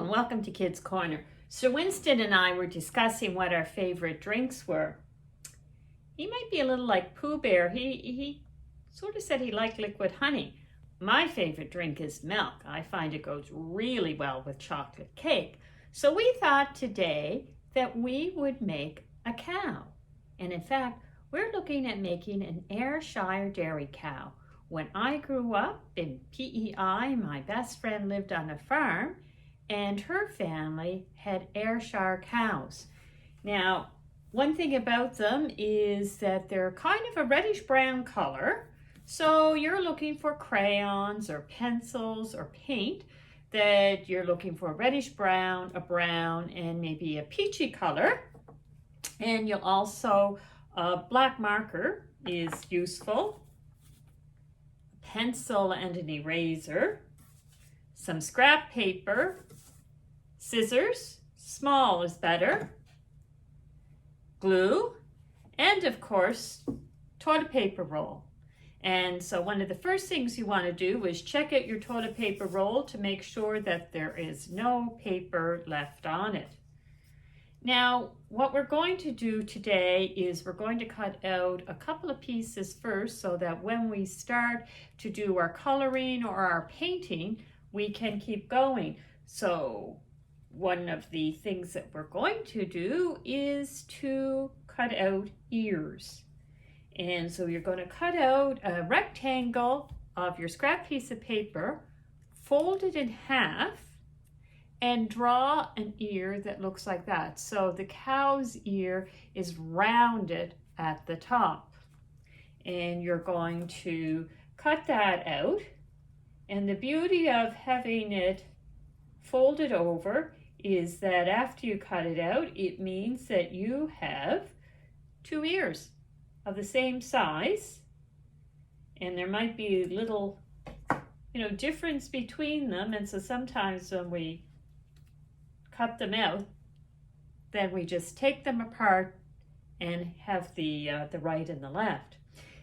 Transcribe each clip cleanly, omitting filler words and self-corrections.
and welcome to Kids Corner. Sir Winston and I were discussing what our favorite drinks were. He might be a little like Pooh Bear. He sort of said he liked liquid honey. My favorite drink is milk. I find it goes really well with chocolate cake. So we thought today that we would make a cow. And in fact, we're looking at making an Ayrshire dairy cow. When I grew up in PEI, my best friend lived on a farm and her family had Ayrshire cows. Now, one thing about them is that they're kind of a reddish brown color. So you're looking for crayons or pencils or paint that you're looking for a reddish brown, a brown, and maybe a peachy color. And you'll also, a black marker is useful, a pencil and an eraser, some scrap paper, scissors, small is better, glue, and of course, toilet paper roll. And so one of the first things you want to do is check out your toilet paper roll to make sure that there is no paper left on it. Now, what we're going to do today is we're going to cut out a couple of pieces first so that when we start to do our coloring or our painting, we can keep going. So one of the things that we're going to do is to cut out ears. And so you're going to cut out a rectangle of your scrap piece of paper, fold it in half, and draw an ear that looks like that. So the cow's ear is rounded at the top. And you're going to cut that out. And the beauty of having it folded over is that after you cut it out, it means that you have two ears of the same size. And there might be a little, difference between them. And so sometimes when we cut them out, then we just take them apart and have the right and the left.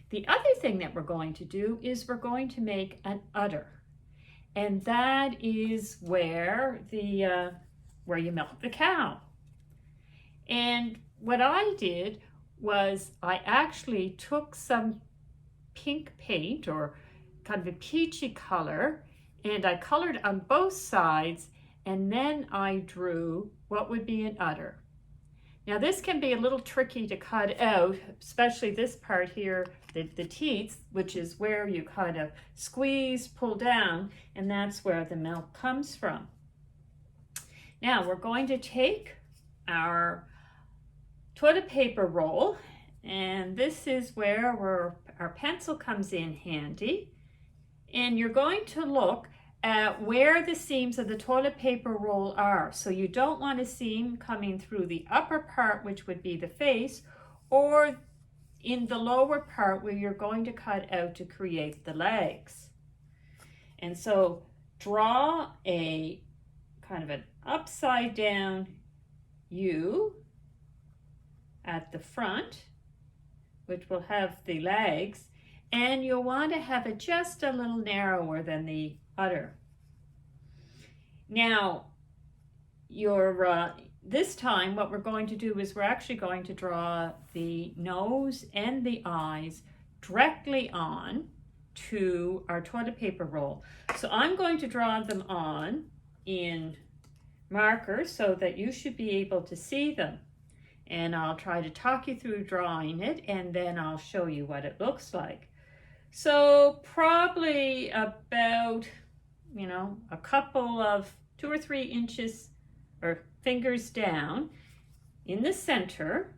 The other thing that we're going to do is we're going to make an udder. And that is where you milk the cow. And what I did was I actually took some pink paint or kind of a peachy color, and I colored on both sides, and then I drew what would be an udder. Now this can be a little tricky to cut out, especially this part here, the teats, which is where you kind of squeeze, pull down, and that's where the milk comes from. Now we're going to take our toilet paper roll, and this is where our pencil comes in handy, and you're going to look at where the seams of the toilet paper roll are. So you don't want a seam coming through the upper part, which would be the face, or in the lower part where you're going to cut out to create the legs. And so draw a kind of an upside down U at the front, which will have the legs, and you'll want to have it just a little narrower than the udder. Now, this time what we're going to do is we're actually going to draw the nose and the eyes directly on to our toilet paper roll. So I'm going to draw them on in marker so that you should be able to see them. And I'll try to talk you through drawing it, and then I'll show you what it looks like. So probably about, a couple of 2 or 3 inches or fingers down in the center,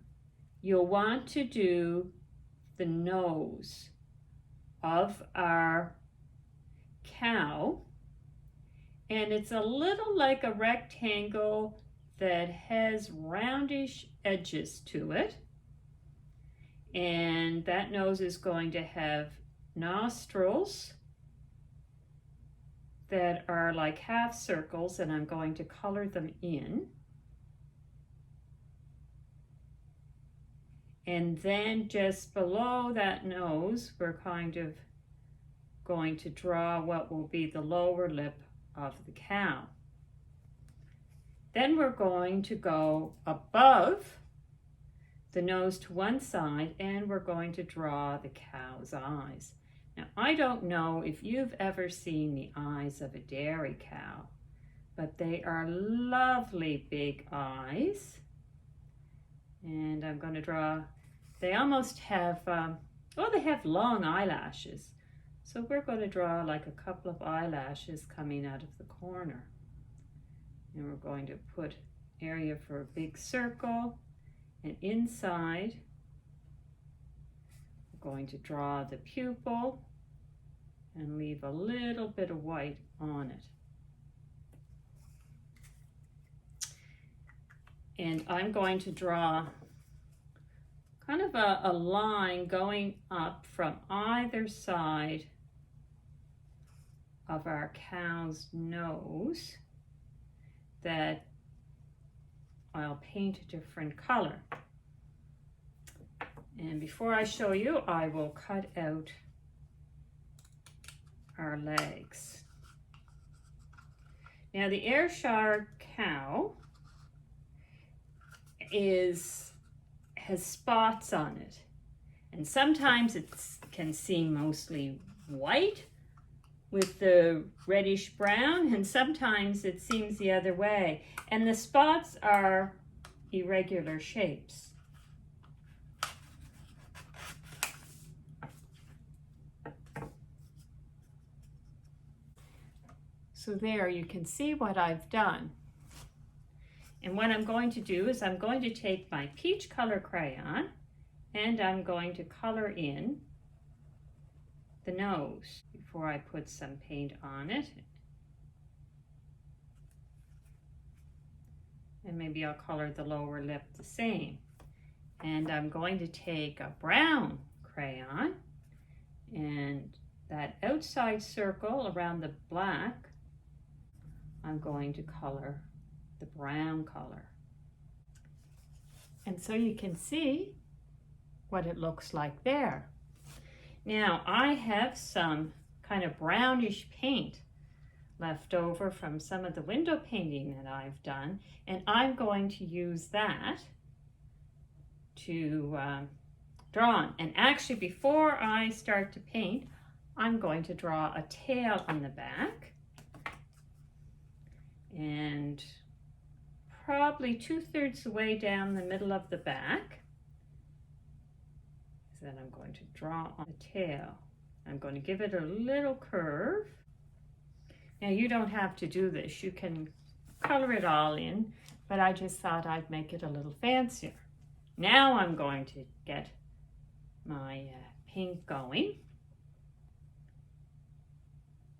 you'll want to do the nose of our cow. And it's a little like a rectangle that has roundish edges to it. And that nose is going to have nostrils that are like half circles, and I'm going to color them in. And then just below that nose, we're kind of going to draw what will be the lower lip of the cow. Then we're going to go above the nose to one side, and we're going to draw the cow's eyes. Now, I don't know if you've ever seen the eyes of a dairy cow, but they are lovely big eyes. And I'm going to draw, they almost have, they have long eyelashes. So we're going to draw like a couple of eyelashes coming out of the corner. And we're going to put area for a big circle. And inside, we're going to draw the pupil and leave a little bit of white on it. And I'm going to draw kind of a line going up from either side of our cow's nose that I'll paint a different color. And before I show you, I will cut out our legs. Now the Ayrshire Cow has spots on it, and sometimes it can seem mostly white with the reddish brown, and sometimes it seems the other way, and the spots are irregular shapes. So there you can see what I've done. And what I'm going to do is I'm going to take my peach color crayon and I'm going to color in the nose before I put some paint on it. And maybe I'll color the lower lip the same. And I'm going to take a brown crayon and that outside circle around the black, I'm going to color the brown color. And so you can see what it looks like there. Now I have some kind of brownish paint left over from some of the window painting that I've done, and I'm going to use that to draw on. And actually before I start to paint, I'm going to draw a tail on the back, and probably 2/3 the way down the middle of the back. Then I'm going to draw on the tail. I'm going to give it a little curve. Now you don't have to do this. You can color it all in, but I just thought I'd make it a little fancier. Now I'm going to get my paint going.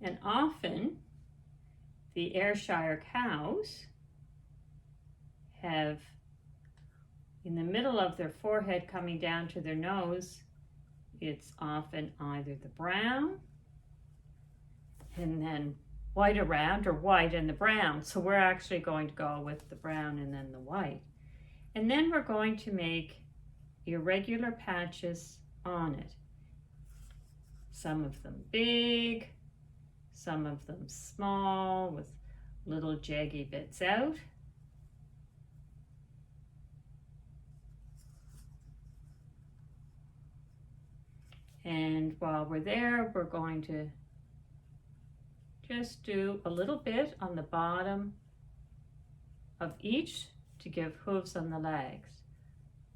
And often the Ayrshire cows have in the middle of their forehead coming down to their nose, it's often either the brown and then white around, or white and the brown. So we're actually going to go with the brown and then the white. And then we're going to make irregular patches on it. Some of them big, some of them small with little jaggy bits out. And while we're there, we're going to just do a little bit on the bottom of each to give hooves on the legs.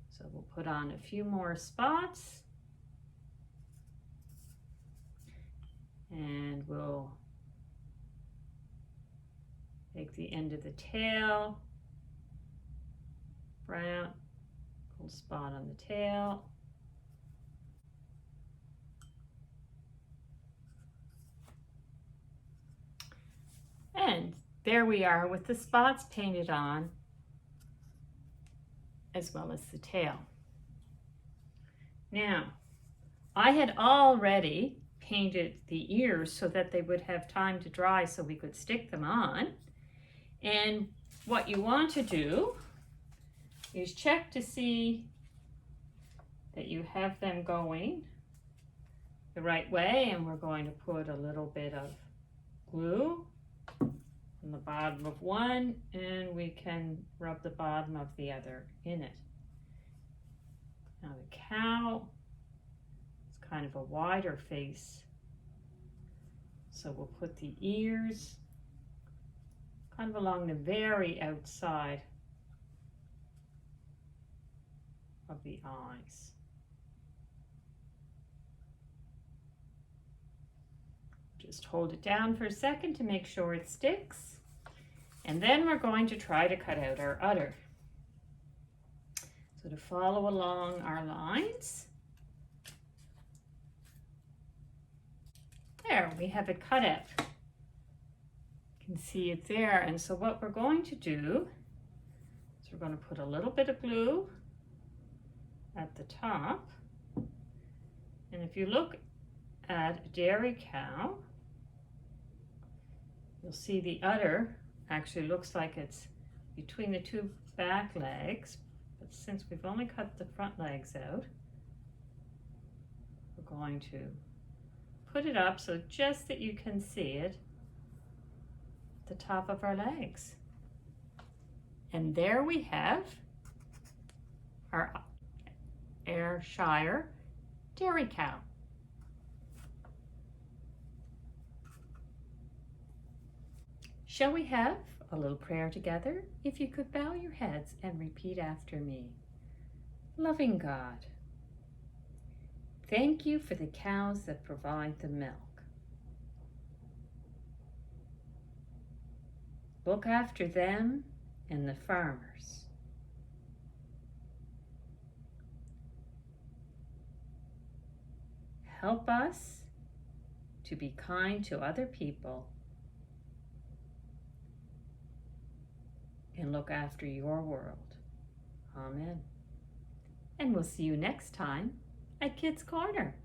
So we'll put on a few more spots, and we'll take the end of the tail, brown, little spot on the tail. And there we are with the spots painted on, as well as the tail. Now, I had already painted the ears so that they would have time to dry so we could stick them on. And what you want to do is check to see that you have them going the right way, and we're going to put a little bit of glue, a on the bottom of one, and we can rub the bottom of the other in it. Now the cow is kind of a wider face, so we'll put the ears kind of along the very outside of the eyes. Just hold it down for a second to make sure it sticks. And then we're going to try to cut out our udder. So to follow along our lines, there, we have it cut out. You can see it there. And so what we're going to do is we're going to put a little bit of glue at the top. And if you look at a dairy cow, you'll see the udder actually looks like it's between the two back legs, but since we've only cut the front legs out, we're going to put it up so just that you can see it at the top of our legs. And there we have our Ayrshire dairy cow. Shall we have a little prayer together? If you could bow your heads and repeat after me. Loving God, thank you for the cows that provide the milk. Look after them and the farmers. Help us to be kind to other people and look after your world. Amen. And we'll see you next time at Kids Corner.